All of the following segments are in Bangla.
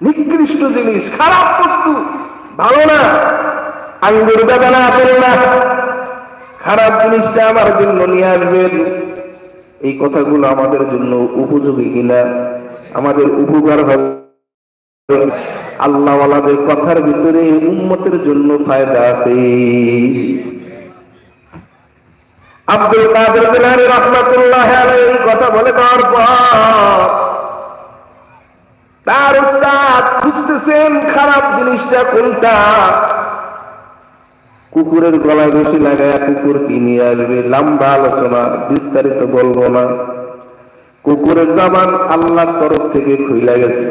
নিকৃষ্ট জিনিস, খারাপ বস্তু, ভালো না। আঙ্গুর বেদানা আপেল না, খারাপ জিনিসটা আমার জন্য নিয়ে আসবেন। এই কথাগুলো আমাদের জন্য উপযোগী কিনা, আমাদের উপকার হবে? আল্লাহওয়ালাদের কথার ভিতরে উম্মতের জন্য ফায়দা আছে। আব্দুল কাদের জিলানী রাহমাতুল্লাহ আলাইহি কথা বলে দেওয়ার পর তার উস্তাদ খুঁজতেছেন খারাপ জিনিসটা কোনটা। কুকুরের গলায় রশি লাগায় কুকুর কি নিয়ে আসবে, লম্বা আলোচনা, বিস্তারিত বলবো না। কুকুরের জবান আল্লাহর তরফ থেকে খুইলা গেছে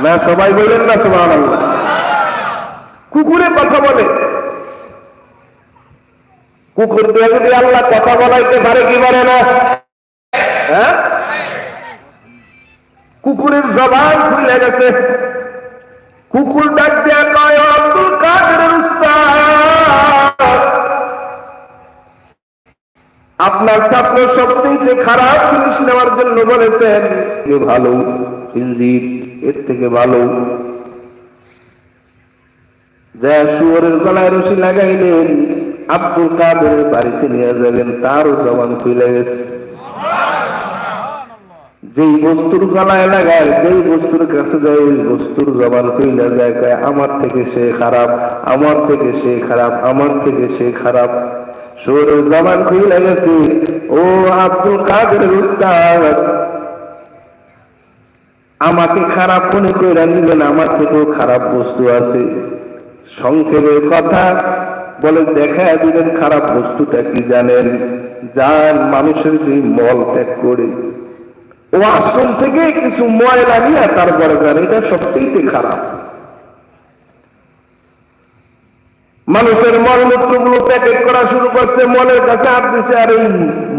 না, সবাই বলেন না সুবহানাল্লাহ। কুকুরে কথা বলে, কুকুর দিয়ে যদি আল্লাহ কথা বলাইতে পারে কি পারে না? হ্যাঁ, কুকুরের জবান খুলে গেছে। কুকুর ডাক দেয়া কয়, আব্দুল কাদের উস্তাদ, আপনার ছাত্র সবচেয়ে খারাপ জিনিস নেওয়ার জন্য বলেছেন, ভালো ইঞ্জির এর থেকে ভালো। যা শুয়োরের গলায় রশি লাগাইলেন, আব্দুল কাদের বাড়িতে নিয়ে যাবেন, তারও জবান খুলে গেছে। যেই বস্তুর গলায় লাগায়, যেই বস্তুর কাছে যায়, ওই বস্তুর জবান খুলে যায়, আমার থেকে সে খারাপ, আমার থেকে সে খারাপ, আমার থেকে সে খারাপ। শুয়োরের জবান খুলে গেছে। ও আব্দুল কাদের উস্তাদ, আমাকে খারাপ মনে করে নিবেন, আমার থেকেও খারাপ বস্তু আছে। সংক্ষেপে কথা বলে দেখা দিলেন খারাপ বস্তুটা কি জানেন? যান মানুষের যে মল ত্যাগ করে, ও আশ্রম থেকে কিছু ময়লা নিয়ে তারপরে যান, এটা সবচেয়ে খারাপ। মানুষের মলমূত্র গুলো প্যাকেট করা শুরু করছে, মলের কাছে হাত দিছে, আর এই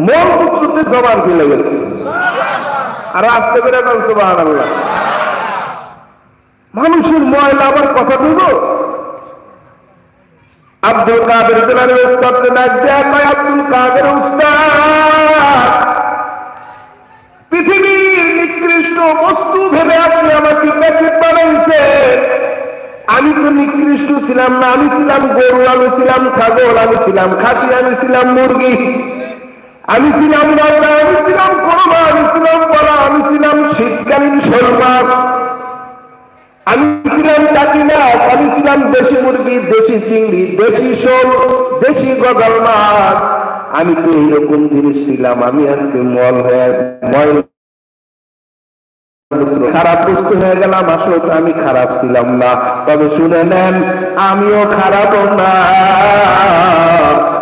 মলমূত্রতে জবান ফেলে গেছে। আর আসতে করে সুবহানাল্লাহ, মানুষের ময়লা আবার কথা দিব। আব্দুল কাদের জিলানী উস্তাদকে ডাক দেয়া কয়, আব্দুল কাদের উস্তাদ, পৃথিবীর নিকৃষ্ট বস্তু ভেবে আপনি আমাকে প্যাকেট বানাইছেন। আমি তো নিকৃষ্ট ছিলাম না, আমি ছিলাম গরু, আমি ছিলাম ছাগল, আমি ছিলাম খাসি, আমি ছিলাম মুরগি, আমি ছিলাম রান্না, আমি ছিলাম করমা, আমি ছিলাম বলা, আমি ছিলাম শীতকালীন শোল মাছ, আমি ছিলাম টাকি মাছ, আমি ছিলাম দেশি মুরগি, দেশি চিংড়ি, দেশি শোল, দেশি গজাল মাছ। আমি তো এইরকম জিনিস ছিলাম। আমি আজকে মল হয়ে খারাপ বস্তু হয়ে গেলাম। আসলে আমি খারাপ ছিলাম না, তবে শুনে নেন, আমিও খারাপ না।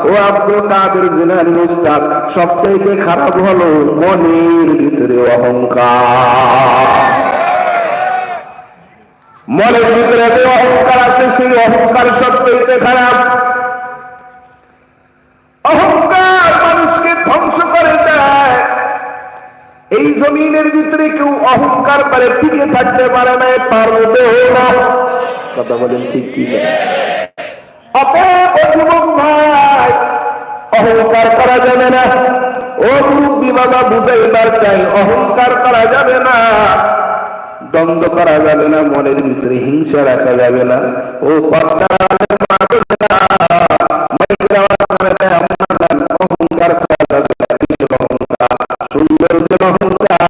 ও আব্দুল কাদের জিলানী উস্তাদ, সবথেকে খারাপ হলো মনের ভিতরে অহংকার। মনের ভিতরে যে অহংকার আছে, সেই অহংকার সবথেকে খারাপ। অহংকার মানুষকে ধ্বংস করে দেয়। এই জমিনের ভিতরে কেউ অহংকার করে টিকে থাকতে পারে না, পারবেও না। কথা বলেন ঠিক কি? অতএব যুবক ভাই, অহংকার করা যাবে না। ও মুরব্বী বাবা, বুঝাইবার চাই, অহংকার করা যাবে না, দ্বন্দ্ব করা যাবে না, মনের ভিতরে হিংসা রাখা যাবে না। ও অহংকার করা যাবে না, অহংকার, সৌন্দর্যের অহংকার,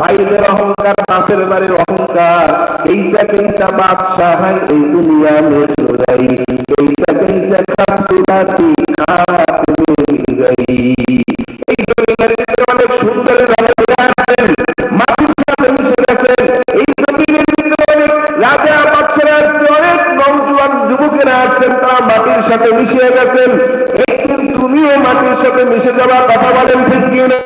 ভাইদের অহংকার, পাশের বাড়ির অহংকার, এইসা कैसा बादशाह है এই দুনিয়া में जो रही, ऐसा कैसा खूबसूरती खाक में मिल गई। এই দুনিয়ার ভিতরে অনেক সুন্দর আছেন, মাটির সাথে মিশে গেছেন। এই জমিনের ভিতরে অনেক রাজা বাদশারা আছে, অনেক নওজোয়ান যুবকেরা আছেন, তারা মাটির সাথে মিশে গেছেন। একদিন তুমিও মাটির সাথে মিশে যাওয়া, কথা বলেন ঠিক কি না?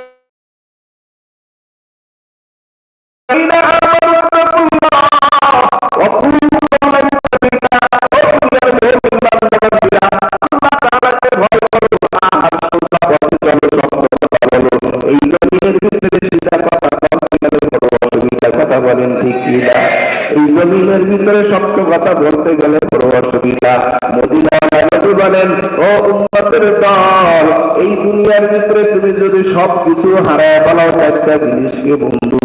কথা বলেন ঠিক কিনা? এই জমিনের ভিতরে সত্য কথা বলতে গেলে বড় অসুবিধা। মদিনা নবী বলেন, ও উম্মতের দল, এই দুনিয়ার ভিতরে তুমি যদি সবকিছু হারায় ফেলাও, একটা জিনিসকে বন্ধু